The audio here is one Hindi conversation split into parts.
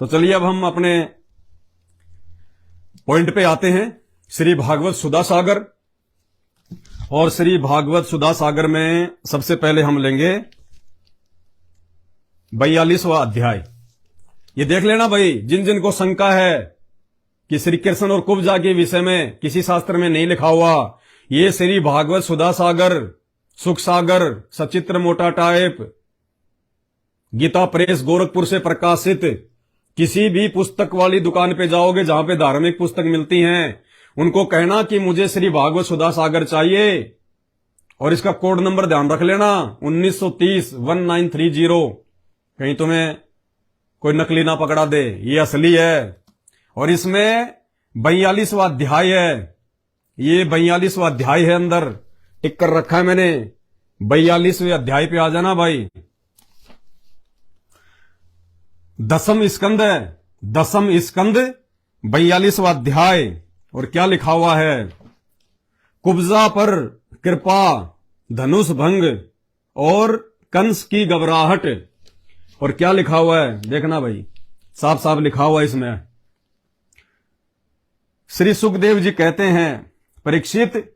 तो चलिए अब हम अपने पॉइंट पे आते हैं। श्री भागवत सुधा सागर, और श्री भागवत सुधा सागर में सबसे पहले हम लेंगे 42वां अध्याय। ये देख लेना भाई, जिन जिन को शंका है कि श्री कृष्ण और कुब्जा के विषय में किसी शास्त्र में नहीं लिखा हुआ, ये श्री भागवत सुधा सागर, सुख सागर, सचित्र मोटा टाइप, गीता प्रेस गोरखपुर से प्रकाशित किसी भी पुस्तक वाली दुकान पे जाओगे जहां पे धार्मिक पुस्तक मिलती हैं, उनको कहना कि मुझे श्री भागवत सुधा सागर चाहिए, और इसका कोड नंबर ध्यान रख लेना 1930 1930, कहीं तुम्हें कोई नकली ना पकड़ा दे, ये असली है। और इसमें 42वां अध्याय है, ये 42वां अध्याय है, अंदर टिक कर रखा है मैंने। 42वें अध्याय पे आ जाना भाई। 10वां स्कंद है, 10वां स्कंद 42वां अध्याय। और क्या लिखा हुआ है? कुब्जा पर कृपा, धनुष भंग और कंस की घबराहट। और क्या लिखा हुआ है देखना भाई, साफ साफ लिखा हुआ है इसमें। श्री सुखदेव जी कहते हैं, परीक्षित,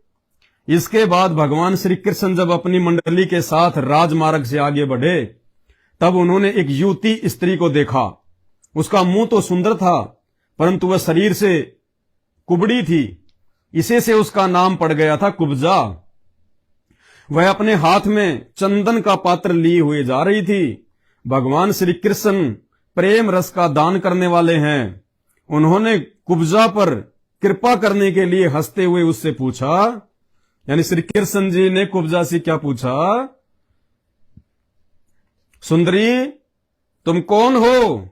इसके बाद भगवान श्री कृष्ण जब अपनी मंडली के साथ राजमार्ग से आगे बढ़े, तब उन्होंने एक युवती स्त्री को देखा। उसका मुंह तो सुंदर था, परंतु वह शरीर से कुबड़ी थी, इसे से उसका नाम पड़ गया था कुब्जा। वह अपने हाथ में चंदन का पात्र लिए हुए जा रही थी। भगवान श्री कृष्ण प्रेम रस का दान करने वाले हैं। उन्होंने कुब्जा पर कृपा करने के लिए हंसते हुए उससे पूछा, यानी श्री कृष्ण जी ने कुब्जा से क्या पूछा? सुंदरी, तुम कौन हो?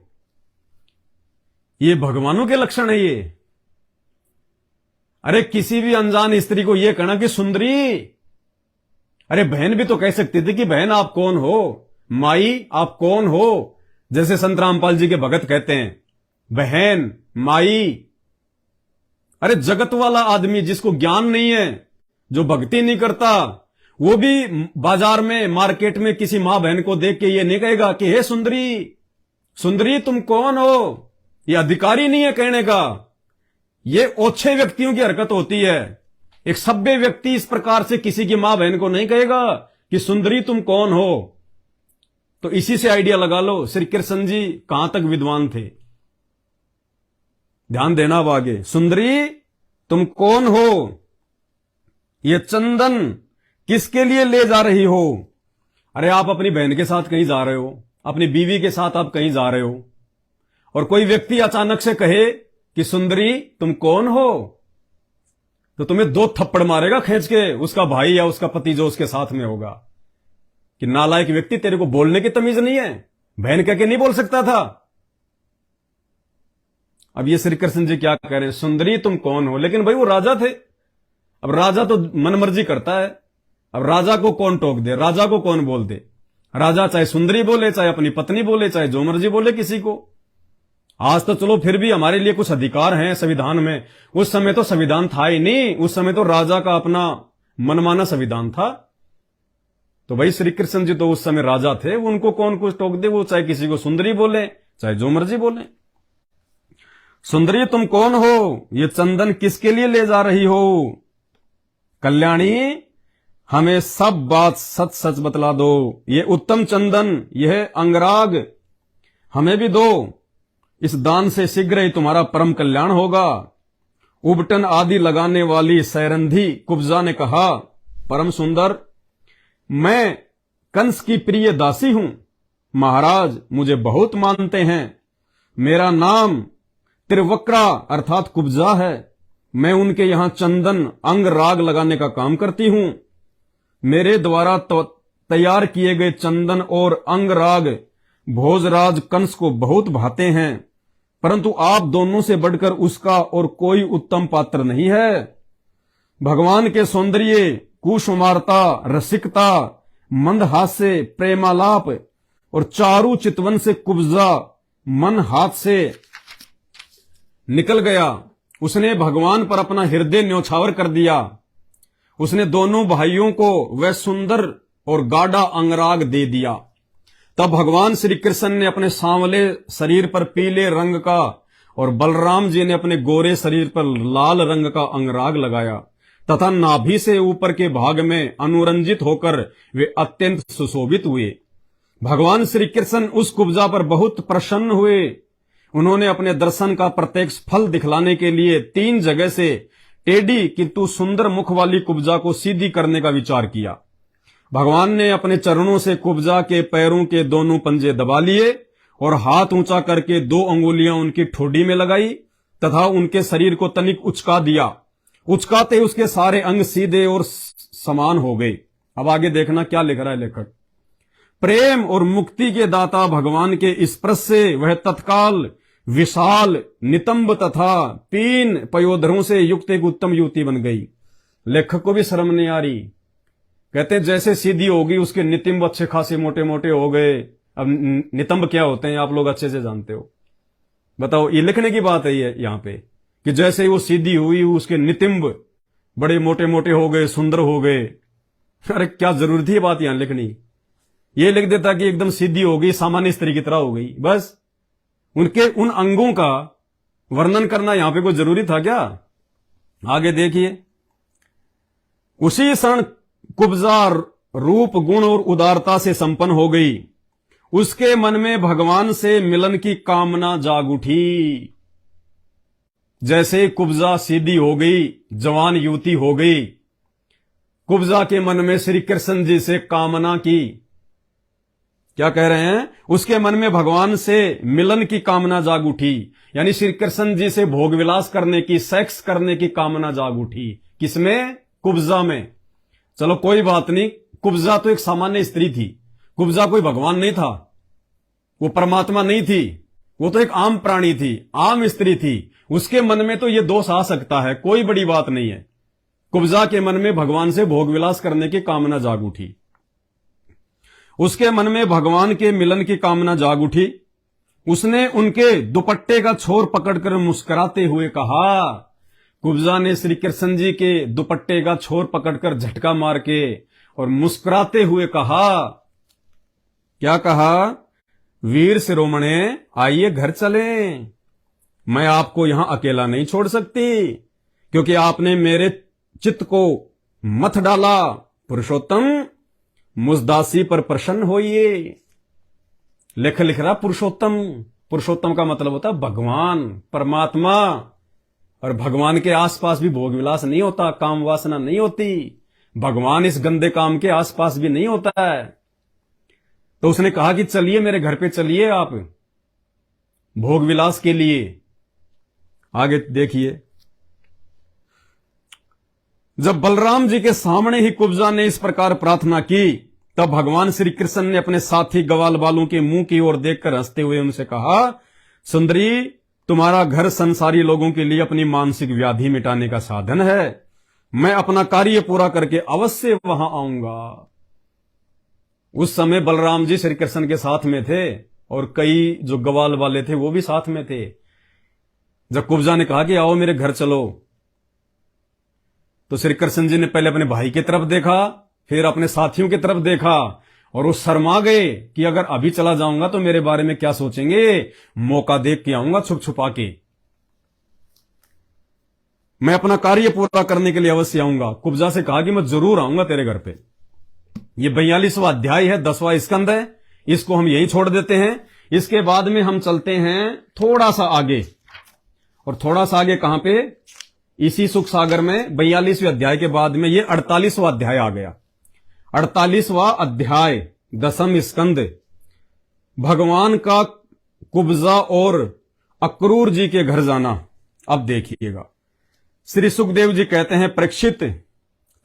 ये भगवानों के लक्षण है ये। अरे किसी भी अनजान स्त्री को यह कहना कि सुंदरी, अरे बहन भी तो कह सकती थी कि बहन आप कौन हो, माई आप कौन हो, जैसे संत रामपाल जी के भगत कहते हैं, बहन, माई। अरे जगत वाला आदमी जिसको ज्ञान नहीं है, जो भक्ति नहीं करता, वो भी बाजार में, मार्केट में किसी मां बहन को देख के ये नहीं कहेगा कि हे सुंदरी, सुंदरी तुम कौन हो। ये अधिकारी नहीं है कहने का, ये ओछे व्यक्तियों की हरकत होती है। एक सभ्य व्यक्ति इस प्रकार से किसी की मां बहन को नहीं कहेगा कि सुंदरी तुम कौन हो। तो इसी से आइडिया लगा लो श्री कृष्ण जी कहां तक विद्वान थे। ध्यान देना अब आगे। सुंदरी तुम कौन हो? ये चंदन किसके लिए ले जा रही हो? अरे आप अपनी बहन के साथ कहीं जा रहे हो, अपनी बीवी के साथ आप कहीं जा रहे हो, और कोई व्यक्ति अचानक से कहे कि सुंदरी तुम कौन हो, तो तुम्हें 2 थप्पड़ मारेगा खींच के उसका भाई या उसका पति जो उसके साथ में होगा, कि नालायक व्यक्ति, तेरे को बोलने की तमीज नहीं है, बहन कह के नहीं बोल सकता था। अब ये श्री कृष्ण जी क्या कह रहे हैं, सुंदरी तुम कौन हो। लेकिन भाई वो राजा थे, अब राजा तो मनमर्जी करता है। अब राजा को कौन टोक दे, राजा को कौन बोल दे? राजा चाहे सुंदरी बोले, चाहे अपनी पत्नी बोले, चाहे जो मर्जी बोले किसी को। आज तो चलो फिर भी हमारे लिए कुछ अधिकार हैं संविधान में, उस समय तो संविधान था ही नहीं, उस समय तो राजा का अपना मनमाना संविधान था। तो भाई श्री कृष्ण जी तो उस समय राजा थे, उनको कौन कुछ टोक दे, वो चाहे किसी को सुंदरी बोले, चाहे जो मर्जी बोले। सुंदरी तुम कौन हो? ये चंदन किसके लिए ले जा रही हो? कल्याणी, हमें सब बात सच सच बतला दो। ये उत्तम चंदन, यह अंगराग हमें भी दो। इस दान से शीघ्र ही तुम्हारा परम कल्याण होगा। उबटन आदि लगाने वाली सैरंधी कुब्जा ने कहा, परम सुंदर, मैं कंस की प्रिय दासी हूं। महाराज मुझे बहुत मानते हैं। मेरा नाम त्रिवक्रा अर्थात कुब्जा है। मैं उनके यहां चंदन अंग राग लगाने का काम करती हूं। मेरे द्वारा तैयार किए गए चंदन और अंग राग भोजराज कंस को बहुत भाते हैं, परंतु आप दोनों से बढ़कर उसका और कोई उत्तम पात्र नहीं है। भगवान के सौंदर्य, कुसुमारता, रसिकता, मंदहास्य, प्रेमालाप और चारु चितवन से कुब्जा मन हाथ से निकल गया। उसने भगवान पर अपना हृदय न्यौछावर कर दिया। उसने दोनों भाइयों को वह सुंदर और गाढ़ा अंगराग दे दिया तब भगवान श्री कृष्ण ने अपने सांवले शरीर पर पीले रंग का और बलराम जी ने अपने गोरे शरीर पर लाल रंग का अंगराग लगाया तथा नाभि से ऊपर के भाग में अनुरंजित होकर वे अत्यंत सुशोभित हुए। भगवान श्री कृष्ण उस कुब्जा पर बहुत प्रसन्न हुए। उन्होंने अपने दर्शन का प्रत्यक्ष फल दिखलाने के लिए 3 जगह से टेढ़ी किंतु सुंदर मुख वाली कुब्जा को सीधी करने का विचार किया। भगवान ने अपने चरणों से कुब्जा के पैरों के दोनों पंजे दबा लिए और हाथ ऊंचा करके 2 अंगुलियां उनकी ठोडी में लगाई तथा उनके शरीर को तनिक उचका दिया। उचकाते उसके सारे अंग सीधे और समान हो गए। अब आगे देखना क्या लिख रहा है लेखक। प्रेम और मुक्ति के दाता भगवान के स्पर्श से वह तत्काल विशाल नितंब तथा 3 पयोधरों से युक्त एक उत्तम युवती बन गई। लेखक को भी शर्म नहीं आ रही। कहते जैसे सीधी होगी उसके नितंब अच्छे खासे मोटे मोटे हो गए। अब नितंब क्या होते हैं आप लोग अच्छे से जानते हो। बताओ, ये लिखने की बात है ये यहां पे कि जैसे ही वो सीधी हुई उसके नितंब बड़े मोटे मोटे हो गए, सुंदर हो गए। अरे क्या जरूरत है बात यहां लिखनी। ये लिख देता कि एकदम सीधी हो गई, सामान्य स्त्री की तरह हो गई। बस उनके उन अंगों का वर्णन करना यहां पे कोई जरूरी था क्या। आगे देखिए। उसी क्षण कुब्जा रूप गुण और उदारता से संपन्न हो गई। उसके मन में भगवान से मिलन की कामना जाग उठी। जैसे कुब्जा सीधी हो गई, जवान युवती हो गई, कुब्जा के मन में श्री कृष्ण जी से कामना की। क्या कह रहे हैं, उसके मन में भगवान से मिलन की कामना जाग उठी, यानी श्री कृष्ण जी से भोग विलास करने की, सेक्स करने की कामना जाग उठी। किसमें? कुब्जा में। चलो कोई बात नहीं, कुब्जा तो एक सामान्य स्त्री थी। कुब्जा कोई भगवान नहीं था, वो परमात्मा नहीं थी, वो तो एक आम प्राणी थी, आम स्त्री थी। उसके मन में तो ये दोष आ सकता है, कोई बड़ी बात नहीं है। कुब्जा के मन में भगवान से भोग विलास करने की कामना जाग उठी। उसके मन में भगवान के मिलन की कामना जाग उठी। उसने उनके दुपट्टे का छोर पकड़कर मुस्कुराते हुए कहा। कुब्जा ने श्री कृष्ण जी के दुपट्टे का छोर पकड़कर झटका मार के और मुस्कुराते हुए कहा। क्या कहा? वीर शिरोमणे, आइए घर चलें। मैं आपको यहां अकेला नहीं छोड़ सकती, क्योंकि आपने मेरे चित्त को मथ डाला। पुरुषोत्तम, मुझदासी पर प्रसन्न होइए। लिख रहा पुरुषोत्तम। पुरुषोत्तम का मतलब होता है भगवान, परमात्मा। और भगवान के आसपास भी भोग विलास नहीं होता, काम वासना नहीं होती। भगवान इस गंदे काम के आसपास भी नहीं होता है। तो उसने कहा कि चलिए मेरे घर पे चलिए आप भोग विलास के लिए। आगे देखिए। जब बलराम जी के सामने ही कुब्जा ने इस प्रकार प्रार्थना की, तब भगवान श्री कृष्ण ने अपने साथी ग्वाल बालों के मुंह की ओर देखकर हंसते हुए उनसे कहा, सुंदरी, तुम्हारा घर संसारी लोगों के लिए अपनी मानसिक व्याधि मिटाने का साधन है। मैं अपना कार्य पूरा करके अवश्य वहां आऊंगा। उस समय बलराम जी श्री कृष्ण के साथ में थे और कई जो ग्वाल वाले थे वो भी साथ में थे। जब कुब्जा ने कहा कि आओ मेरे घर चलो, तो श्री कृष्ण जी ने पहले अपने भाई की तरफ देखा, फिर अपने साथियों की तरफ देखा और वो शर्मा गए कि अगर अभी चला जाऊंगा तो मेरे बारे में क्या सोचेंगे। मौका देख के आऊंगा छुप छुपा के, मैं अपना कार्य पूरा करने के लिए अवश्य आऊंगा। कुब्जा से कहा कि मैं जरूर आऊंगा तेरे घर पे। ये 42वां अध्याय है, 10वां स्कंद है, इसको हम यही छोड़ देते हैं। इसके बाद में हम चलते हैं थोड़ा सा आगे, और थोड़ा सा आगे कहां पे? इसी सुख सागर में 42वें अध्याय के बाद में ये 48वां अध्याय आ गया। 48वां अध्याय, 10वां स्कंद, भगवान का कुब्जा और अक्रूर जी के घर जाना। अब देखिएगा, श्री सुखदेव जी कहते हैं, परीक्षित,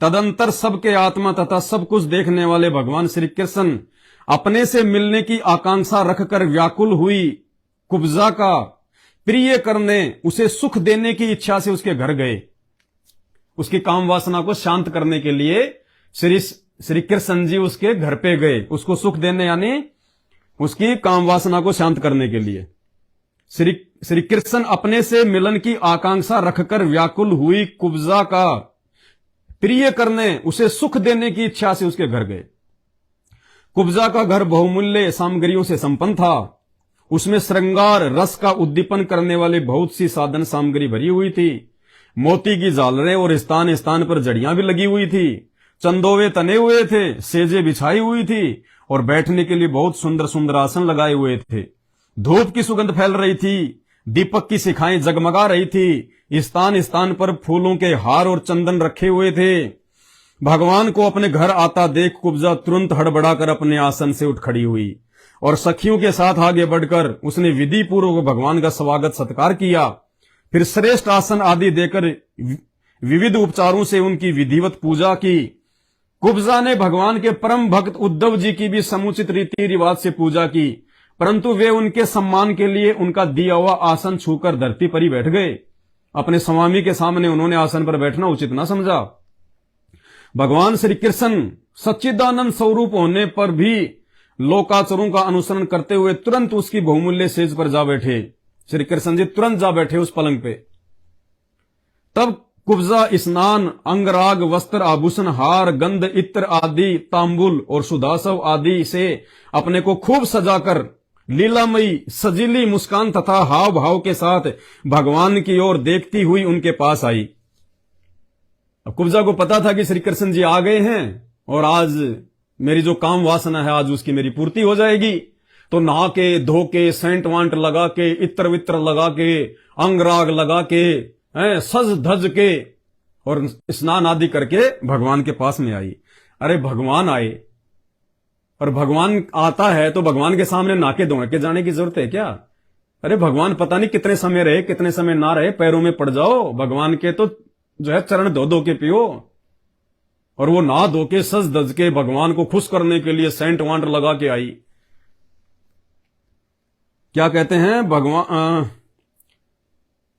तदंतर सबके आत्मा तथा सब कुछ देखने वाले भगवान श्री कृष्ण अपने से मिलने की आकांक्षा रखकर व्याकुल हुई कुब्जा का प्रिय करने, उसे सुख देने की इच्छा से उसके घर गए। उसकी काम वासना को शांत करने के लिए श्री कृष्ण जी उसके घर पे गए, उसको सुख देने, यानी उसकी काम वासना को शांत करने के लिए। श्री कृष्ण अपने से मिलन की आकांक्षा रखकर व्याकुल हुई कुब्जा का प्रिय करने, उसे सुख देने की इच्छा से उसके घर गए। कुब्जा का घर बहुमूल्य सामग्रियों से संपन्न था। उसमें श्रृंगार रस का उद्दीपन करने वाले बहुत सी साधन सामग्री भरी हुई थी। मोती की झालरें और स्थान स्थान पर जड़ियां भी लगी हुई थी। चंदोवे तने हुए थे, सेजे बिछाई हुई थी और बैठने के लिए बहुत सुंदर सुंदर आसन लगाए हुए थे। धूप की सुगंध फैल रही थी, दीपक की शिखाएं जगमगा रही थी। स्थान स्थान पर फूलों के हार और चंदन रखे हुए थे। भगवान को अपने घर आता देख कुब्जा तुरंत हड़बड़ाकर अपने आसन से उठ खड़ी हुई और सखियों के साथ आगे बढ़कर उसने विधि पूर्वक भगवान का स्वागत सत्कार किया। फिर श्रेष्ठ आसन आदि देकर विविध उपचारों से उनकी विधिवत पूजा की। कुब्जा ने भगवान के परम भक्त उद्धव जी की भी समुचित रीति रिवाज से पूजा की, परंतु वे उनके सम्मान के लिए उनका दिया हुआ आसन छूकर धरती पर ही बैठ गए। अपने स्वामी के सामने उन्होंने आसन पर बैठना उचित न समझा। भगवान श्री कृष्ण सच्चिदानंद स्वरूप होने पर भी लोकाचरों का अनुसरण करते हुए तुरंत उसकी बहुमूल्य सेज पर जा बैठे। श्री कृष्ण जी तुरंत जा बैठे उस पलंग पे। तब कुब्जा स्नान, अंगराग, वस्त्र, आभूषण, हार, गंध, इत्र आदि, तांबुल और सुदासव आदि से अपने को खूब सजाकर लीलामयी सजीली मुस्कान तथा हाव भाव के साथ भगवान की ओर देखती हुई उनके पास आई। अब कुब्जा को पता था कि श्री कृष्ण जी आ गए हैं और आज मेरी जो काम वासना है आज उसकी मेरी पूर्ति हो जाएगी। तो नहा के धो के सेंट वांट लगा के इत्र वित्र लगा के अंगराग लगा के सज धज के और स्नान आदि करके भगवान के पास में आई। अरे भगवान आए और भगवान आता है तो भगवान के सामने नाके धोए के जाने की जरूरत है क्या? अरे भगवान पता नहीं कितने समय रहे कितने समय ना रहे, पैरों में पड़ जाओ भगवान के, तो जो है चरण धो धो के पियो। और वो नहा धो के सज धज के भगवान को खुश करने के लिए सेंट वांट लगा के आई। क्या कहते हैं, भगवान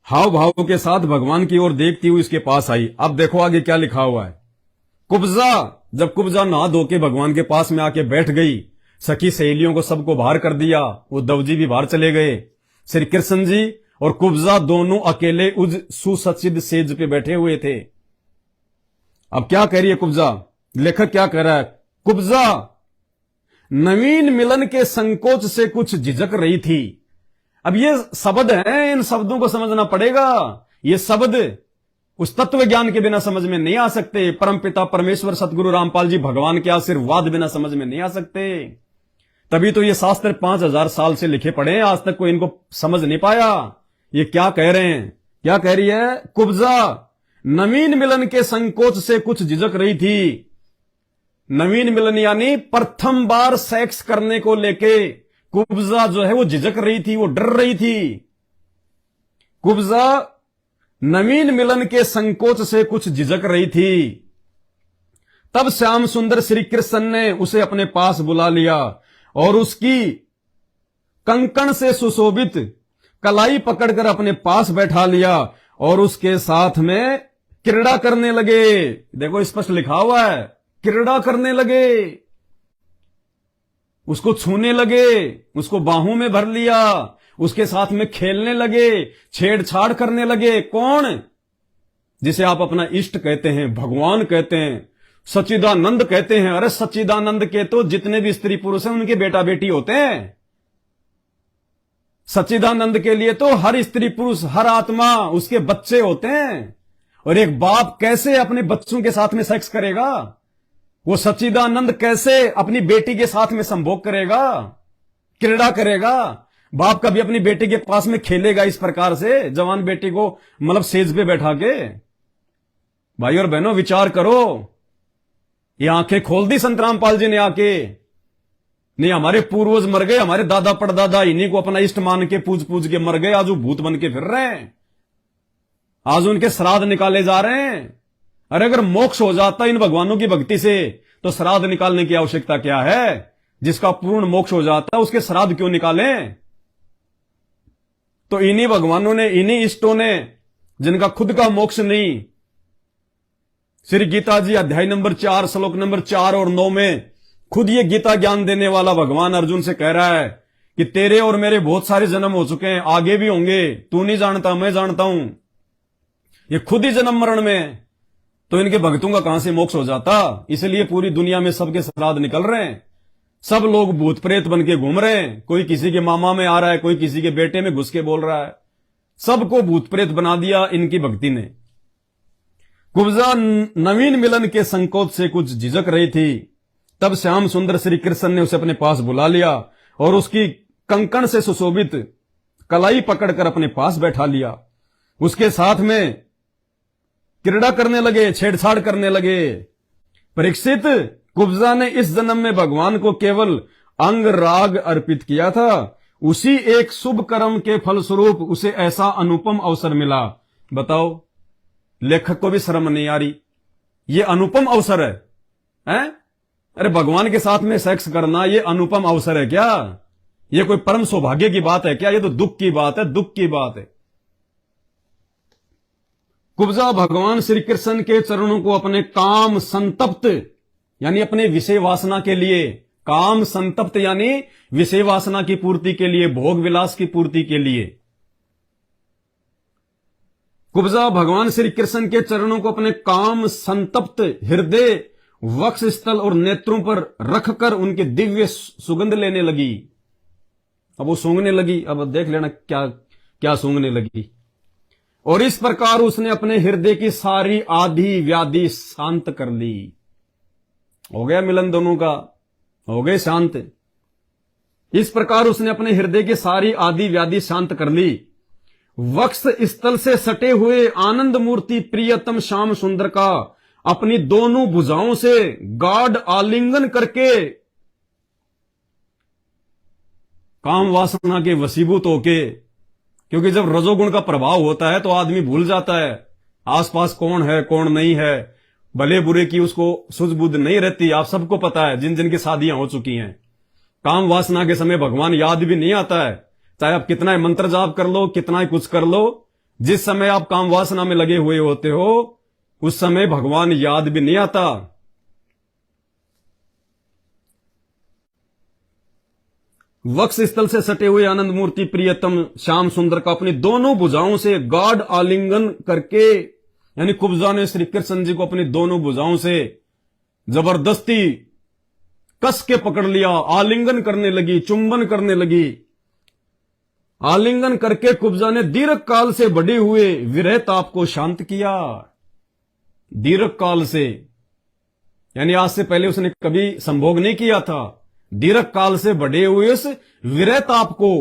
हाव भाव के साथ भगवान की ओर देखती हुई इसके पास आई। अब देखो आगे क्या लिखा हुआ है। जब कुब्जा नहा धो के भगवान के पास में आके बैठ गई, सखी सहेलियों को सबको बाहर कर दिया, उद्धव जी भी बाहर चले गए। श्री कृष्ण जी और कुब्जा दोनों अकेले उस सुसज्जित सेज पे बैठे हुए थे। अब क्या कह रही है कुब्जा, लेखक क्या कह रहा है? कुब्जा नवीन मिलन के संकोच से कुछ झिझक रही थी। अब ये शब्द हैं, इन शब्दों को समझना पड़ेगा। ये शब्द उस तत्व ज्ञान के बिना समझ में नहीं आ सकते। परमपिता परमेश्वर सतगुरु रामपाल जी भगवान के आशीर्वाद बिना समझ में नहीं आ सकते। तभी तो ये शास्त्र 5000 साल से लिखे पड़े हैं, आज तक कोई इनको समझ नहीं पाया। ये क्या कह रहे हैं, क्या कह रही है? कुब्जा नवीन मिलन के संकोच से कुछ झिझक रही थी। नवीन मिलन यानी प्रथम बार सेक्स करने को लेके कुब्जा जो है वो झिझक रही थी, वो डर रही थी। कुब्जा नवीन मिलन के संकोच से कुछ झिझक रही थी। तब श्याम सुंदर श्री कृष्ण ने उसे अपने पास बुला लिया और उसकी कंकण से सुशोभित कलाई पकड़कर अपने पास बैठा लिया और उसके साथ में क्रीड़ा करने लगे। देखो स्पष्ट लिखा हुआ है, क्रीड़ा करने लगे, उसको छूने लगे, उसको बाहों में भर लिया, उसके साथ में खेलने लगे, छेड़छाड़ करने लगे। कौन? जिसे आप अपना इष्ट कहते हैं, भगवान कहते हैं, सच्चिदानंद कहते हैं। अरे सच्चिदानंद के तो जितने भी स्त्री पुरुष हैं उनके बेटा बेटी होते हैं। सच्चिदानंद के लिए तो हर स्त्री पुरुष हर आत्मा उसके बच्चे होते हैं। और एक बाप कैसे अपने बच्चों के साथ में सेक्स करेगा? वो सच्चिदानंद कैसे अपनी बेटी के साथ में संभोग करेगा, क्रीड़ा करेगा? बाप कभी अपनी बेटी के पास में खेलेगा इस प्रकार से, जवान बेटी को मतलब सेज पे बैठा के? भाई और बहनों विचार करो। ये आंखें खोल दी संत रामपाल जी ने आके। नहीं हमारे पूर्वज मर गए, हमारे दादा परदादा इन्हीं को अपना इष्ट मान के पूज पूज के मर गए, आज वो भूत बन के फिर रहे हैं, आज उनके श्राद्ध निकाले जा रहे हैं। अरे अगर मोक्ष हो जाता इन भगवानों की भक्ति से तो श्राद्ध निकालने की आवश्यकता क्या है? जिसका पूर्ण मोक्ष हो जाता है उसके श्राद्ध क्यों निकालें? तो इन्हीं भगवानों ने, इन्हीं इष्टों ने, जिनका खुद का मोक्ष नहीं, श्री गीता जी अध्याय नंबर 4 श्लोक नंबर 4 और 9 में खुद ये गीता ज्ञान देने वाला भगवान अर्जुन से कह रहा है कि तेरे और मेरे बहुत सारे जन्म हो चुके हैं, आगे भी होंगे, तू नहीं जानता मैं जानता हूं। ये खुद ही जन्म मरण में, तो इनके भक्तों का कहां से मोक्ष हो जाता? इसलिए पूरी दुनिया में सबके श्राद्ध निकल रहे हैं। सब लोग भूत प्रेत बन के घूम रहे हैं, कोई किसी के मामा में आ रहा है, कोई किसी के बेटे में घुस के बोल रहा है, सबको भूत प्रेत बना दिया इनकी भक्ति ने। कुब्जा नवीन मिलन के संकोच से कुछ झिझक रही थी, तब श्याम सुंदर श्री कृष्ण ने उसे अपने पास बुला लिया और उसकी कंकण से सुशोभित कलाई पकड़कर अपने पास बैठा लिया। उसके साथ में क्रीड़ा करने लगे, छेड़छाड़ करने लगे। परीक्षित, कुब्जा ने इस जन्म में भगवान को केवल अंग राग अर्पित किया था, उसी एक शुभ कर्म के फलस्वरूप उसे ऐसा अनुपम अवसर मिला। बताओ, लेखक को भी शर्म नहीं आ रही, ये अनुपम अवसर है? अरे भगवान के साथ में सेक्स करना ये अनुपम अवसर है क्या? ये कोई परम सौभाग्य की बात है क्या? ये तो दुख की बात है, दुख की बात है। कुब्जा भगवान श्री कृष्ण के चरणों को अपने काम संतप्त यानी अपने विषय वासना के लिए, काम संतप्त यानी विषय वासना की पूर्ति के लिए, भोग विलास की पूर्ति के लिए, कुब्जा भगवान श्री कृष्ण के चरणों को अपने काम संतप्त हृदय, वक्ष स्थल और नेत्रों पर रखकर उनके दिव्य सुगंध लेने लगी। अब वो सूंघने लगी, अब देख लेना क्या क्या सूंघने लगी। और इस प्रकार उसने अपने हृदय की सारी आदि व्याधि शांत कर ली। हो गया मिलन दोनों का, हो गए शांत। इस प्रकार उसने अपने हृदय की सारी आदि व्याधि शांत कर ली। वक्ष स्थल से सटे हुए आनंद मूर्ति प्रियतम श्याम सुंदर का अपनी दोनों भुजाओं से गाढ़ आलिंगन करके काम वासना के वशीभूत होके, क्योंकि जब रजोगुण का प्रभाव होता है तो आदमी भूल जाता है आसपास कौन है कौन नहीं है, भले बुरे की उसको सुझबुद्ध नहीं रहती। आप सबको पता है, जिन जिन की शादियां हो चुकी हैं, काम वासना के समय भगवान याद भी नहीं आता है। चाहे आप कितना ही मंत्र जाप कर लो, कितना ही कुछ कर लो, जिस समय आप काम वासना में लगे हुए होते हो उस समय भगवान याद भी नहीं आता। वक्ष स्थल से सटे हुए आनंद मूर्ति प्रियतम श्याम सुंदर का अपनी दोनों भुजाओं से गाढ़ आलिंगन करके, यानी कुब्जा ने श्री कृष्ण जी को अपनी दोनों भुजाओं से जबरदस्ती कस के पकड़ लिया, आलिंगन करने लगी, चुंबन करने लगी। आलिंगन करके कुब्जा ने दीर्घ काल से बढ़े हुए विरह ताप को शांत किया। दीर्घ काल से यानी आज से पहले उसने कभी संभोग नहीं किया था। दीर्घ काल से बढ़े हुए उस विरह ताप को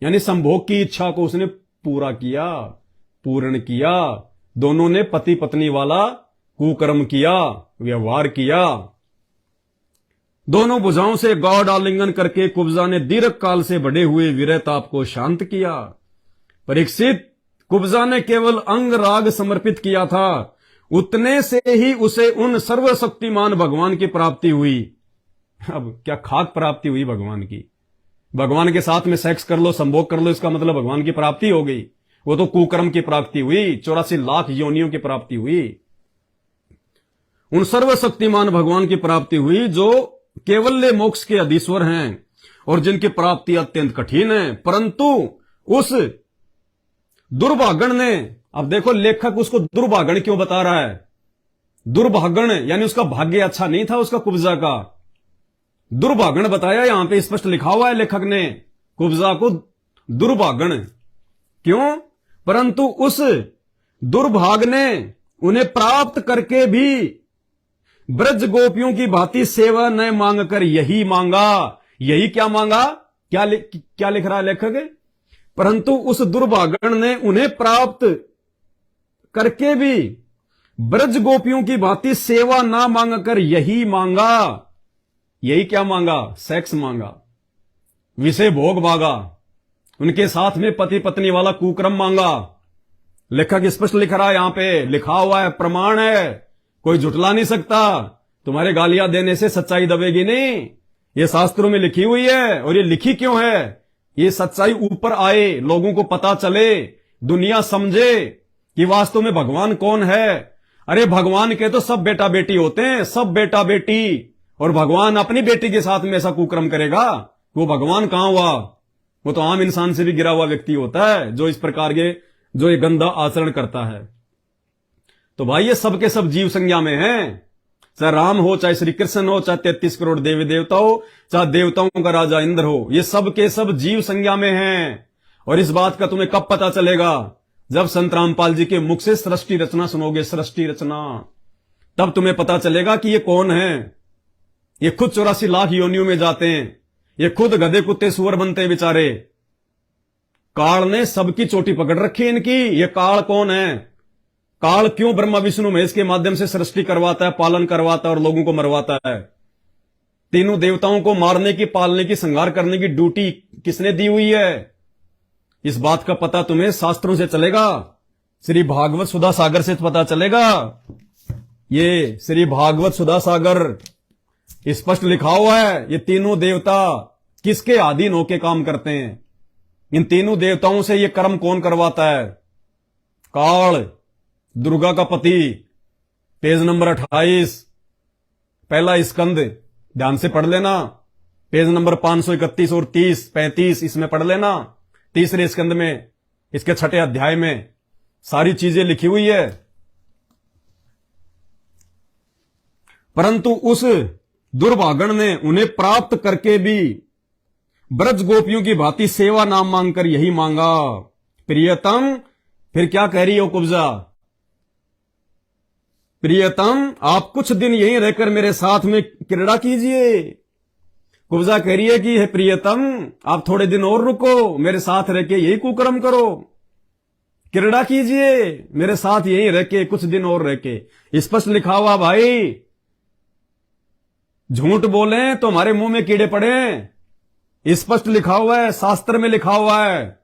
यानी संभोग की इच्छा को उसने पूरा किया, पूर्ण किया। दोनों ने पति पत्नी वाला कुकर्म किया, व्यवहार किया। दोनों भुजाओं से गाढ़ आलिंगन करके कुब्जा ने दीर्घ काल से बढ़े हुए विरह ताप को शांत किया। परीक्षित, कुब्जा ने केवल अंग राग समर्पित किया था, उतने से ही उसे उन सर्वशक्तिमान भगवान की प्राप्ति हुई। अब क्या खाक प्राप्ति हुई भगवान की? भगवान के साथ में सेक्स कर लो, संभोग कर लो, इसका मतलब भगवान की प्राप्ति हो गई? वो तो कुकर्म की प्राप्ति हुई, 84 लाख योनियों की प्राप्ति हुई। उन सर्वशक्तिमान भगवान की प्राप्ति हुई जो केवल्य मोक्ष के अधीश्वर हैं और जिनकी प्राप्ति अत्यंत कठिन है। परंतु उस दुर्भागण ने, अब देखो लेखक उसको दुर्भागण क्यों बता रहा है? दुर्भागण यानी उसका भाग्य अच्छा नहीं था, उसका कुब्जा का दुर्भागण बताया, यहां पे स्पष्ट लिखा हुआ है लेखक ने कुब्जा को दुर्भागण क्यों? परंतु उस दुर्भाग ने उन्हें प्राप्त करके भी ब्रज गोपियों की भांति सेवा न मांग कर यही मांगा। यही क्या मांगा? क्या लिख रहा है लेखक? परंतु उस दुर्भागण ने उन्हें प्राप्त करके भी ब्रज गोपियों की भांति सेवा ना मांग कर यही मांगा। यही क्या मांगा? सेक्स मांगा, विषय भोग मांगा, उनके साथ में पति पत्नी वाला कुकर्म मांगा। लेखक स्पष्ट लिख रहा है, यहां पे लिखा हुआ है, प्रमाण है, कोई झुटला नहीं सकता। तुम्हारे गालियां देने से सच्चाई दबेगी नहीं, ये शास्त्रों में लिखी हुई है। और ये लिखी क्यों है? ये सच्चाई ऊपर आए, लोगों को पता चले, दुनिया समझे कि वास्तव में भगवान कौन है। अरे भगवान के तो सब बेटा बेटी होते हैं, सब बेटा बेटी, और भगवान अपनी बेटी के साथ में ऐसा कुकर्म करेगा? वो भगवान कहां हुआ? वो तो आम इंसान से भी गिरा हुआ व्यक्ति होता है जो इस प्रकार के जो ये गंदा आचरण करता है। तो भाई ये सब के सब जीव संज्ञा में हैं, चाहे राम हो, चाहे श्री कृष्ण हो, चाहे 33 करोड़ देवी देवता हो, चाहे देवताओं का राजा इंद्र हो, ये सब के सब जीव संज्ञा में हैं। और इस बात का तुम्हें कब पता चलेगा? जब संत रामपाल जी के मुख से सृष्टि रचना सुनोगे, सृष्टि रचना, तब तुम्हें पता चलेगा कि ये कौन है। ये खुद 84 लाख योनियों में जाते हैं, ये खुद गधे कुत्ते सुअर बनते हैं बेचारे। काल ने सबकी चोटी पकड़ रखी इनकी। ये काल कौन है? काल क्यों ब्रह्मा विष्णु महेश के माध्यम से सृष्टि करवाता है, पालन करवाता है और लोगों को मरवाता है? तीनों देवताओं को मारने की, पालने की, संहार करने की ड्यूटी किसने दी हुई है? इस बात का पता तुम्हें शास्त्रों से चलेगा, श्री भागवत सुधा सागर से पता चलेगा। ये श्री भागवत सुधा सागर स्पष्ट लिखा हुआ है, ये तीनों देवता किसके अधीन होके काम करते हैं। इन तीनों देवताओं से ये कर्म कौन करवाता है? काल, दुर्गा का पति। पेज नंबर 28, पहला स्कंद ध्यान से पढ़ लेना। पेज नंबर 531 और 30, 35 इसमें पढ़ लेना। तीसरे स्कंद में, इसके 6ठे अध्याय में सारी चीजें लिखी हुई है। परंतु उस दुर्भागण ने उन्हें प्राप्त करके भी ब्रज गोपियों की भांति सेवा नाम मांगकर यही मांगा, प्रियतम। फिर क्या कह रही हो कुब्जा? प्रियतम, आप कुछ दिन यहीं रहकर मेरे साथ में क्रीड़ा कीजिए। कुब्जा कह रही है कि हे प्रियतम, आप थोड़े दिन और रुको, मेरे साथ रह के यही कुकर्म करो, क्रीड़ा कीजिए मेरे साथ यहीं रह के, कुछ दिन और रह के। स्पष्ट लिखा हुआ भाई, झूठ बोले तो हमारे मुंह में कीड़े पड़े। स्पष्ट लिखा हुआ है, शास्त्र में लिखा हुआ है।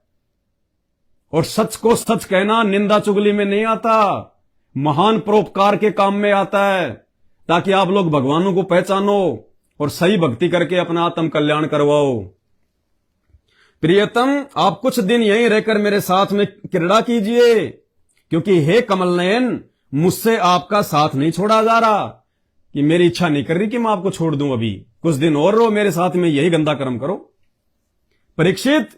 और सच को सच कहना निंदा चुगली में नहीं आता, महान परोपकार के काम में आता है, ताकि आप लोग भगवानों को पहचानो और सही भक्ति करके अपना आत्म कल्याण करवाओ। प्रियतम, आप कुछ दिन यहीं रहकर मेरे साथ में क्रीड़ा कीजिए, क्योंकि हे कमल नयन, मुझसे आपका साथ नहीं छोड़ा जा रहा, कि मेरी इच्छा नहीं कर रही कि मैं आपको छोड़ दूं। अभी कुछ दिन और रहो मेरे साथ में, यही गंदा कर्म करो। परीक्षित,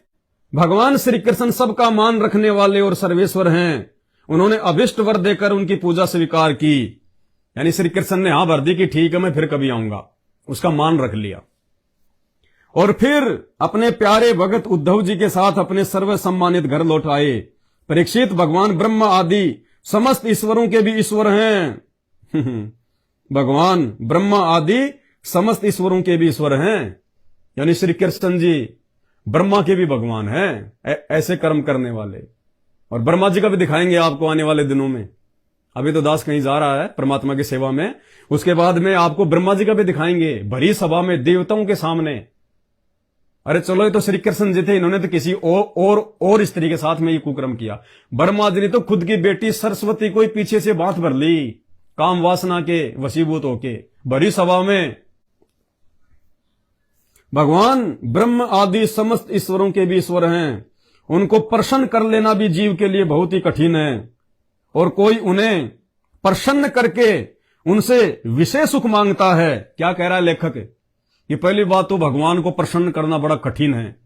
भगवान श्री कृष्ण सबका मान रखने वाले और सर्वेश्वर हैं। उन्होंने अभिष्ट वर देकर उनकी पूजा स्वीकार की। यानी श्री कृष्ण ने हां भर दी कि ठीक है, मैं फिर कभी आऊंगा, उसका मान रख लिया। और फिर अपने प्यारे भगत उद्धव जी के साथ अपने सर्व सम्मानित घर लौट आए। परीक्षित, भगवान ब्रह्मा आदि समस्त ईश्वरों के भी ईश्वर हैं। भगवान ब्रह्मा आदि समस्त ईश्वरों के भी ईश्वर हैं, यानी श्री कृष्ण जी ब्रह्मा के भी भगवान हैं, ऐसे कर्म करने वाले। और ब्रह्मा जी का भी दिखाएंगे आपको आने वाले दिनों में। अभी तो दास कहीं जा रहा है परमात्मा की सेवा में, उसके बाद में आपको ब्रह्मा जी का भी दिखाएंगे, भरी सभा में, देवताओं के सामने। अरे चलो, ये तो श्री कृष्ण जी थे, इन्होंने तो किसी और स्त्री के साथ में ये कुकर्म किया। ब्रह्मा जी ने तो खुद की बेटी सरस्वती को ही पीछे से बात भर ली, काम वासना के वशीभूत होके, भरी सभा में। भगवान ब्रह्म आदि समस्त ईश्वरों के भी ईश्वर हैं। उनको प्रसन्न कर लेना भी जीव के लिए बहुत ही कठिन है, और कोई उन्हें प्रसन्न करके उनसे विशेष सुख मांगता है। क्या कह रहा है लेखक? कि पहली बात तो भगवान को प्रसन्न करना बड़ा कठिन है,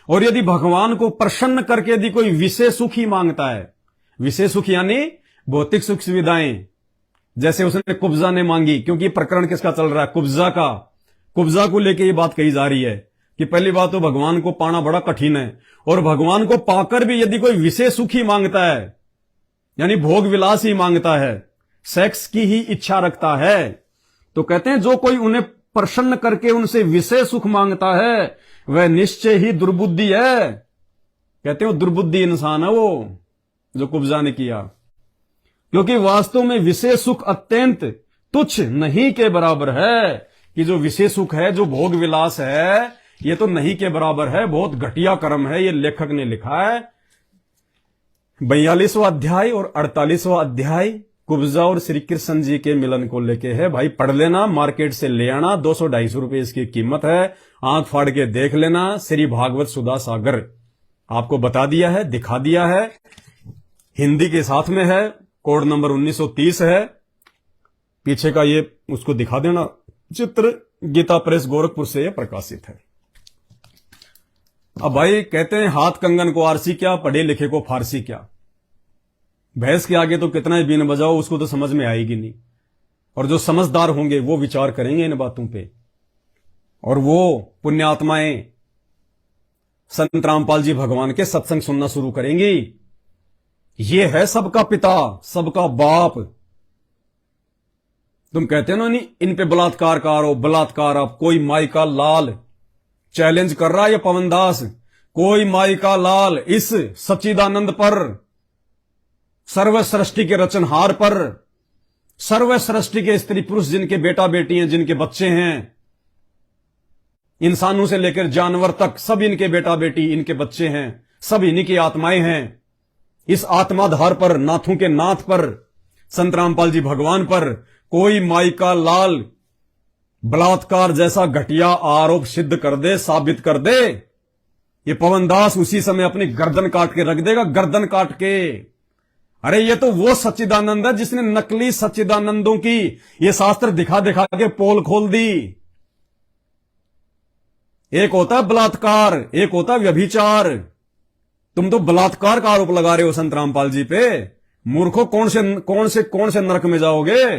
और यदि भगवान को प्रसन्न करके यदि कोई विशेष सुख ही मांगता है, विशेष सुख यानी भौतिक सुख सुविधाएं, जैसे उसने कुब्जा ने मांगी, क्योंकि प्रकरण किसका चल रहा है? कुब्जा का। कुब्जा को लेके ये बात कही जा रही है कि पहली बात तो भगवान को पाना बड़ा कठिन है, और भगवान को पाकर भी यदि कोई विशेष सुख ही मांगता है, यानी भोग विलास ही मांगता है, सेक्स की ही इच्छा रखता है, तो कहते हैं जो कोई उन्हें प्रसन्न करके उनसे विशेष सुख मांगता है, वह निश्चय ही दुर्बुद्धि है। कहते हैं वो दुर्बुद्धि इंसान है वो, जो कुब्जा ने किया। क्योंकि वास्तव में विशेष सुख अत्यंत तुच्छ नहीं के बराबर है, कि जो विशेष सुख है, जो भोग विलास है, ये तो नहीं के बराबर है, बहुत घटिया कर्म है। ये लेखक ने लिखा है। 42वां अध्याय और 48वां अध्याय कुब्जा और श्री कृष्ण जी के मिलन को लेके है। भाई पढ़ लेना, मार्केट से ले आना, 200-250 रुपए इसकी कीमत है, आंख फाड़ के देख लेना। श्री भागवत सुधा सागर आपको बता दिया है, दिखा दिया है, हिंदी के साथ में है, कोड नंबर 1930 है, पीछे का ये उसको दिखा देना चित्र। गीता प्रेस गोरखपुर से ये प्रकाशित है। अब भाई कहते हैं हाथ कंगन को आरसी क्या, पढ़े लिखे को फारसी क्या। भैंस के आगे तो कितना ही बीन बजाओ, उसको तो समझ में आएगी नहीं। और जो समझदार होंगे वो विचार करेंगे इन बातों पे, और वो पुण्यात्माएं संत रामपाल जी भगवान के सत्संग सुनना शुरू करेंगी। ये है सबका पिता, सबका बाप। तुम कहते हो ना इन पे बलात्कार का आरोप, बलात्कार, आप कोई माई का लाल चैलेंज कर रहा है ये पवन दास, कोई माई का लाल इस सच्चिदानंद पर, सर्व सृष्टि के रचनहार पर, सर्व सृष्टि के स्त्री पुरुष जिनके बेटा बेटी हैं, जिनके बच्चे हैं, इंसानों से लेकर जानवर तक सब इनके बेटा बेटी, इनके बच्चे हैं, सब इन्हीं की आत्माएं हैं। इस आत्माधार पर, नाथों के नाथ पर, संत रामपाल जी भगवान पर कोई माई का लाल बलात्कार जैसा घटिया आरोप सिद्ध कर दे, साबित कर दे, ये पवन दास उसी समय अपनी गर्दन काट के रख देगा, गर्दन काट के। अरे ये तो वो सच्चिदानंद है जिसने नकली सच्चिदानंदों की ये शास्त्र दिखा दिखा के पोल खोल दी। एक होता है बलात्कार, एक होता है व्यभिचार। तुम तो बलात्कार का आरोप लगा रहे हो संत रामपाल जी पे। मूर्खों, कौन से नरक में जाओगे?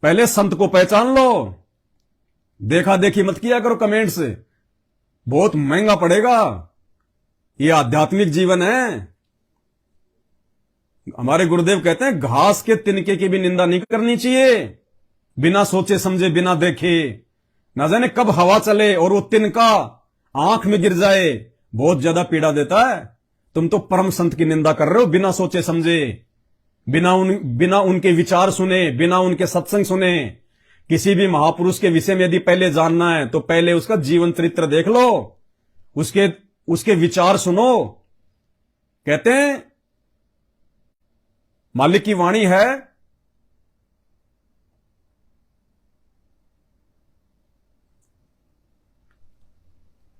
पहले संत को पहचान लो, देखा देखी मत किया करो कमेंट से, बहुत महंगा पड़ेगा। ये आध्यात्मिक जीवन है। हमारे गुरुदेव कहते हैं घास के तिनके की भी निंदा नहीं करनी चाहिए, बिना सोचे समझे, बिना देखे। ना जाने कब हवा चले और वो तिनका आंख में गिर जाए, बहुत ज्यादा पीड़ा देता है। तुम तो परम संत की निंदा कर रहे हो बिना सोचे समझे, बिना उनके विचार सुने, बिना उनके सत्संग सुने। किसी भी महापुरुष के विषय में यदि पहले जानना है तो पहले उसका जीवन चरित्र देख लो, उसके विचार सुनो। कहते हैं मालिक की वाणी है,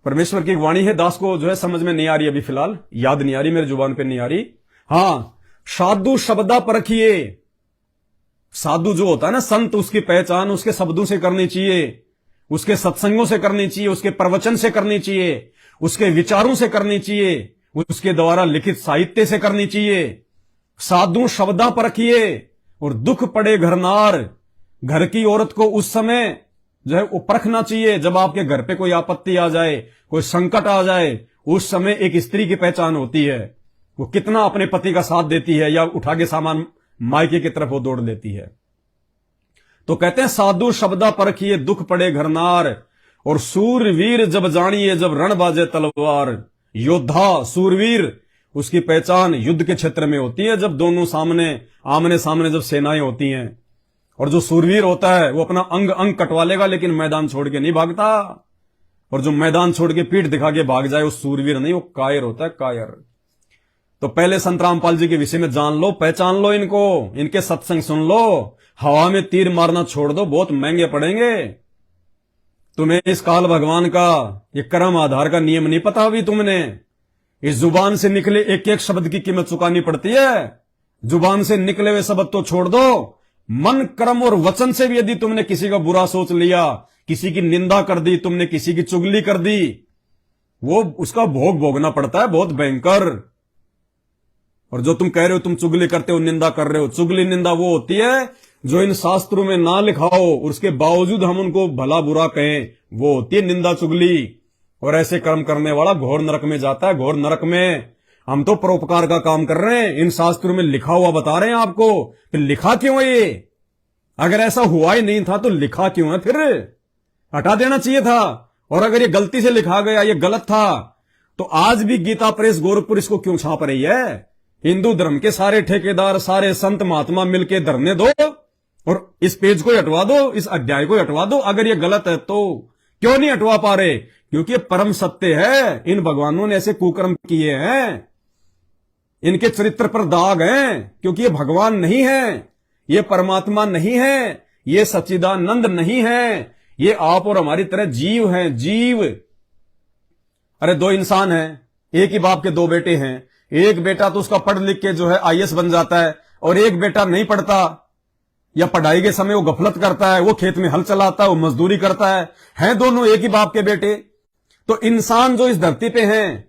परमेश्वर की वाणी है, दास को जो है समझ में नहीं आ रही, अभी फिलहाल याद नहीं आ रही, मेरे जुबान पे नहीं आ रही। हां, साधु शब्दा परखिए। साधु जो होता है ना संत, उसकी पहचान उसके शब्दों से करनी चाहिए, उसके सत्संगों से करनी चाहिए, उसके प्रवचन से करनी चाहिए, उसके विचारों से करनी चाहिए, उसके द्वारा लिखित साहित्य से करनी चाहिए। साधु शब्दा परखिए। और दुख पड़े घरनार, घर की औरत को उस समय जो है वो परखना चाहिए। जब आपके घर पे कोई आपत्ति आ जाए, कोई संकट आ जाए, उस समय एक स्त्री की पहचान होती है, वो कितना अपने पति का साथ देती है या उठा के सामान मायके की तरफ वो दौड़ लेती है। तो कहते हैं साधु शब्दा परखिए, दुख पड़े घरनार, और सूरवीर जब जानिए, जब रण बाजे तलवार। योद्धा, सूरवीर, उसकी पहचान युद्ध के क्षेत्र में होती है, जब दोनों आमने सामने जब सेनाएं होती हैं। और जो सूरवीर होता है वो अपना अंग अंग कटवा लेगा, लेकिन मैदान छोड़ के नहीं भागता। और जो मैदान छोड़ के पीठ दिखा के भाग जाए वो सूरवीर नहीं, वो कायर होता है, कायर। तो पहले संत रामपाल जी के विषय में जान लो, पहचान लो इनको, इनके सत्संग सुन लो। हवा में तीर मारना छोड़ दो, बहुत महंगे पड़ेंगे। तुम्हें इस काल भगवान का ये कर्म आधार का नियम नहीं पता अभी तुमने। इस जुबान से निकले एक एक शब्द की कीमत चुकानी पड़ती है। जुबान से निकले हुए शब्द तो छोड़ दो, मन, कर्म और वचन से भी यदि तुमने किसी का बुरा सोच लिया, किसी की निंदा कर दी, तुमने किसी की चुगली कर दी, वो उसका भोग भोगना पड़ता है, बहुत भयंकर। और जो तुम कह रहे हो तुम चुगली करते हो, निंदा कर रहे हो, चुगली निंदा वो होती है जो इन शास्त्रों में ना लिखा हो, उसके बावजूद हम उनको भला बुरा कहें, वो होती है निंदा चुगली। और ऐसे कर्म करने वाला घोर नरक में जाता है, घोर नरक में। हम तो परोपकार का काम कर रहे हैं, इन शास्त्रों में लिखा हुआ बता रहे हैं आपको। फिर लिखा क्यों है ये? अगर ऐसा हुआ ही नहीं था तो लिखा क्यों है? फिर हटा देना चाहिए था। और अगर ये गलती से लिखा गया, ये गलत था, तो आज भी गीता प्रेस गोरखपुर इसको क्यों छाप रही है? हिंदू धर्म के सारे ठेकेदार, सारे संत महात्मा मिलके धरने दो और इस पेज को हटवा दो, इस अध्याय को हटवा दो। अगर ये गलत है तो क्यों नहीं हटवा पा रहे? क्योंकि ये परम सत्य है। इन भगवानों ने ऐसे कुकर्म किए हैं, इनके चरित्र पर दाग हैं, क्योंकि ये भगवान नहीं है, ये परमात्मा नहीं है, ये सच्चिदानंद नहीं है, ये आप और हमारी तरह जीव हैं, जीव। अरे दो इंसान हैं, एक ही बाप के दो बेटे हैं। एक बेटा तो उसका पढ़ लिख के जो है आईएएस बन जाता है, और एक बेटा नहीं पढ़ता, या पढ़ाई के समय वो गफलत करता है, वो खेत में हल चलाता है, वो मजदूरी करता है दोनों एक ही बाप के बेटे। तो इंसान जो इस धरती पे हैं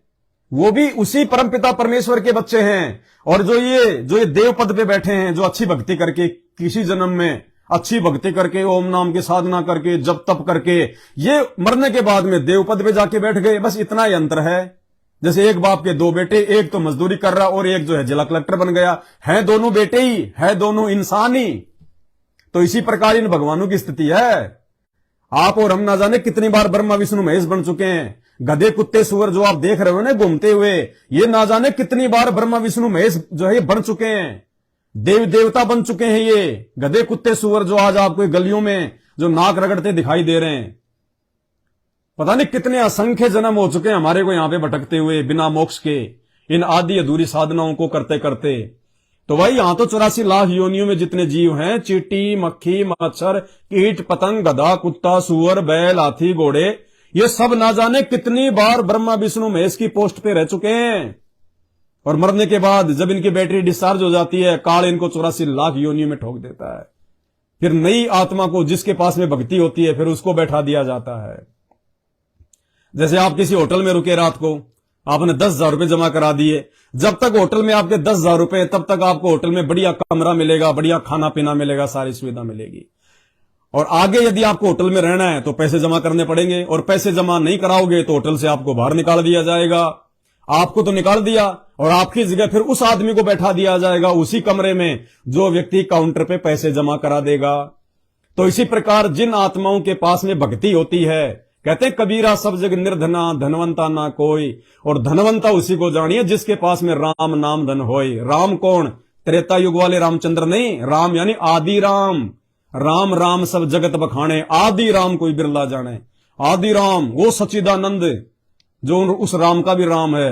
वो भी उसी परमपिता परमेश्वर के बच्चे हैं। और जो ये देव पद पे बैठे हैं, जो अच्छी भक्ति करके किसी जन्म में अच्छी भक्ति करके, ओम नाम की साधना करके, जप तप करके, ये मरने के बाद में देव पद पे जाके बैठ गए। बस इतना ही अंतर है। जैसे एक बाप के दो बेटे, एक तो मजदूरी कर रहा और एक जो है जिला कलेक्टर बन गया, है दोनों बेटे ही, है दोनों इंसान ही। तो इसी प्रकार इन भगवानों की स्थिति है। आप और हम ना जाने कितनी बार ब्रह्मा विष्णु महेश बन चुके हैं। गधे कुत्ते सुअर जो आप देख रहे हो ना घूमते हुए, ये ना जाने कितनी बार ब्रह्मा विष्णु महेश जो है ये बन चुके हैं, देव देवता बन चुके हैं। ये गधे कुत्ते सुअर जो आज आपको गलियों में जो नाक रगड़ते दिखाई दे रहे हैं, पता नहीं कितने असंख्य जन्म हो चुके हैं हमारे को यहां पे भटकते हुए बिना मोक्ष के, इन आदि अधूरी साधनाओं को करते करते। तो भाई यहां तो 84 लाख योनियों में जितने जीव हैं, चींटी मक्खी मच्छर कीट पतंग गधा कुत्ता सुअर बैल हाथी घोड़े, ये सब ना जाने कितनी बार ब्रह्मा विष्णु महेश की पोस्ट पे रह चुके हैं। और मरने के बाद जब इनकी बैटरी डिस्चार्ज हो जाती है, काल इनको 84 लाख योनियों में ठोक देता है। फिर नई आत्मा को जिसके पास में भक्ति होती है, फिर उसको बैठा दिया जाता है। जैसे आप किसी होटल में रुके, रात को आपने 10,000 रुपए जमा करा दिए। जब तक होटल में आपके 10,000 रुपए, तब तक आपको होटल में बढ़िया कमरा मिलेगा, बढ़िया खाना पीना मिलेगा, सारी सुविधा मिलेगी। और आगे यदि आपको होटल में रहना है तो पैसे जमा करने पड़ेंगे, और पैसे जमा नहीं कराओगे तो होटल से आपको बाहर निकाल दिया जाएगा। आपको तो निकाल दिया और आपकी जगह फिर उस आदमी को बैठा दिया जाएगा उसी कमरे में जो व्यक्ति काउंटर पे पैसे जमा करा देगा। तो इसी प्रकार जिन आत्माओं के पास में भक्ति होती है, कहते हैं कबीरा सब जग निर्धना धनवंता ना कोई, और धनवंता उसी को जानिए जिसके पास में राम नाम धन होए। राम कौन? त्रेता युग वाले रामचंद्र नहीं, राम यानी आदि राम। राम राम सब जगत बखाने, आदि राम कोई बिरला जाने। आदि राम वो सच्चिदानंद जो उस राम का भी राम है।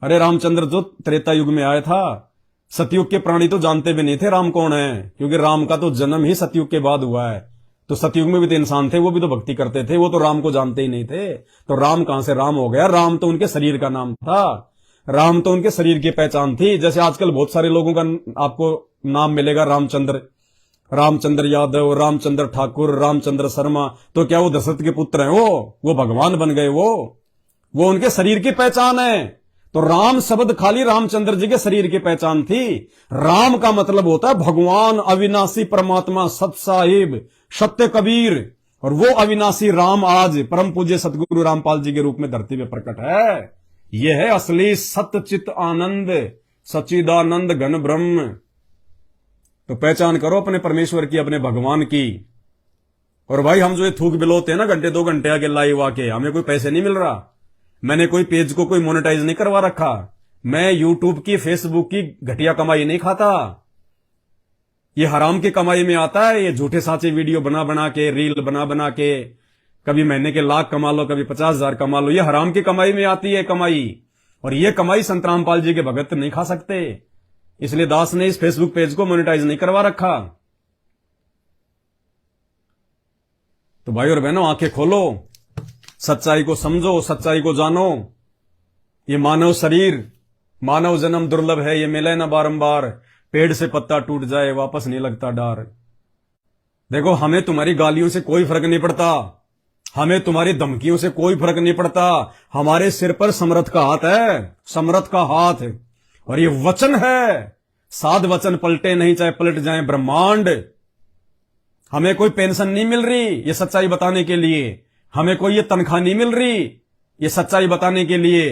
अरे रामचंद्र जो त्रेता युग में आया था, सतयुग के प्राणी तो जानते भी नहीं थे राम कौन है, क्योंकि राम का तो जन्म ही सतयुग के बाद हुआ है। तो सतयुग में भी तो इंसान थे, वो भी तो भक्ति करते थे, वो तो राम को जानते ही नहीं थे। तो राम कहां से राम हो गया? राम तो उनके शरीर का नाम था, राम तो उनके शरीर की पहचान थी। जैसे आजकल बहुत सारे लोगों का आपको नाम मिलेगा रामचंद्र, रामचंद्र यादव, रामचंद्र ठाकुर, रामचंद्र शर्मा, तो क्या वो दशरथ के पुत्र हैं? वो भगवान बन गए, वो उनके शरीर की पहचान है। तो राम शब्द खाली रामचंद्र जी के शरीर की पहचान थी। राम का मतलब होता है भगवान, अविनाशी परमात्मा, सत साहिब, सत्य कबीर। और वो अविनाशी राम आज परम पूज्य सतगुरु रामपाल जी के रूप में धरती पे प्रकट है। यह है असली सत्य चित आनंद, सच्चिदानंद घन ब्रह्म। तो पहचान करो अपने परमेश्वर की, अपने भगवान की। और भाई हम जो ये थूक बिलोते हैं ना घंटे 2 घंटे आके लाइव आके, हमें कोई पैसे नहीं मिल रहा। मैंने कोई पेज को कोई मोनेटाइज नहीं करवा रखा। मैं यूट्यूब की फेसबुक की घटिया कमाई नहीं खाता। ये हराम की कमाई में आता है। ये झूठे साचे वीडियो बना बना के, रील बना बना के, कभी महीने के लाख कमा लो, कभी 50,000 कमा लो। ये हराम की कमाई में आती है कमाई। और ये कमाई संत रामपाल जी के भगत नहीं खा सकते। इसलिए दास ने इस फेसबुक पेज को मोनेटाइज नहीं करवा रखा। तो भाई और बहनों आंखें खोलो, सच्चाई को समझो, सच्चाई को जानो। ये मानव शरीर, मानव जन्म दुर्लभ है, ये मिले ना बारंबार। पेड़ से पत्ता टूट जाए वापस नहीं लगता डार। देखो हमें तुम्हारी गालियों से कोई फर्क नहीं पड़ता, हमें तुम्हारी धमकियों से कोई फर्क नहीं पड़ता। हमारे सिर पर समर्थ का हाथ है, समर्थ का हाथ। और ये वचन है, 7 वचन पलटे नहीं चाहे पलट जाए ब्रह्मांड। हमें कोई पेंशन नहीं मिल रही ये सच्चाई बताने के लिए, हमें कोई ये तनख्वाह नहीं मिल रही ये सच्चाई बताने के लिए।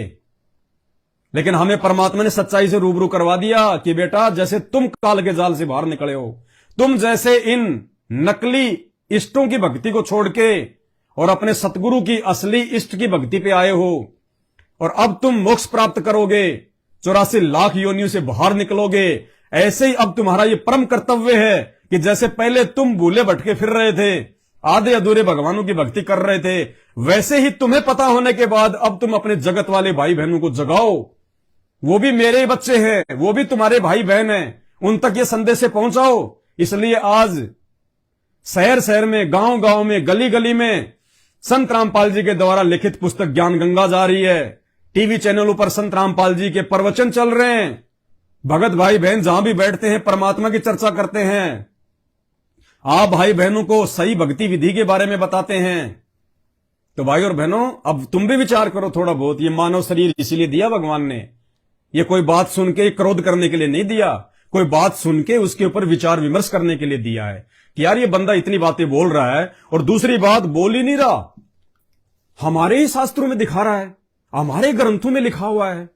लेकिन हमें परमात्मा ने सच्चाई से रूबरू करवा दिया कि बेटा जैसे तुम काल के जाल से बाहर निकले हो, तुम जैसे इन नकली इष्टों की भक्ति को छोड़ के और अपने सतगुरु की असली इष्ट की भक्ति पे आए हो, और अब तुम मोक्ष प्राप्त करोगे, 84 लाख योनियों से बाहर निकलोगे। ऐसे ही अब तुम्हारा ये परम कर्तव्य है कि जैसे पहले तुम भूले भटके फिर रहे थे, आधे अधूरे भगवानों की भक्ति कर रहे थे, वैसे ही तुम्हें पता होने के बाद अब तुम अपने जगत वाले भाई बहनों को जगाओ। वो भी मेरे ही बच्चे हैं, वो भी तुम्हारे भाई बहन हैं, उन तक ये संदेश पहुंचाओ। इसलिए आज शहर शहर में, गांव गांव में, गली गली में संत रामपाल जी के द्वारा लिखित पुस्तक ज्ञान गंगा जा रही है। टीवी चैनलों पर संत रामपाल जी के प्रवचन चल रहे हैं। भगत भाई बहन जहां भी बैठते हैं परमात्मा की चर्चा करते हैं। आप भाई बहनों को सही भक्ति विधि के बारे में बताते हैं। तो भाई और बहनों अब तुम भी विचार करो थोड़ा बहुत। ये मानव शरीर इसीलिए दिया भगवान ने, ये कोई बात सुन के क्रोध करने के लिए नहीं दिया, कोई बात सुन के उसके ऊपर विचार विमर्श करने के लिए दिया है कि यार ये बंदा इतनी बातें बोल रहा है और दूसरी बात बोल ही नहीं रहा, हमारे ही शास्त्रों में दिखा रहा है, हमारे ग्रंथों में लिखा हुआ है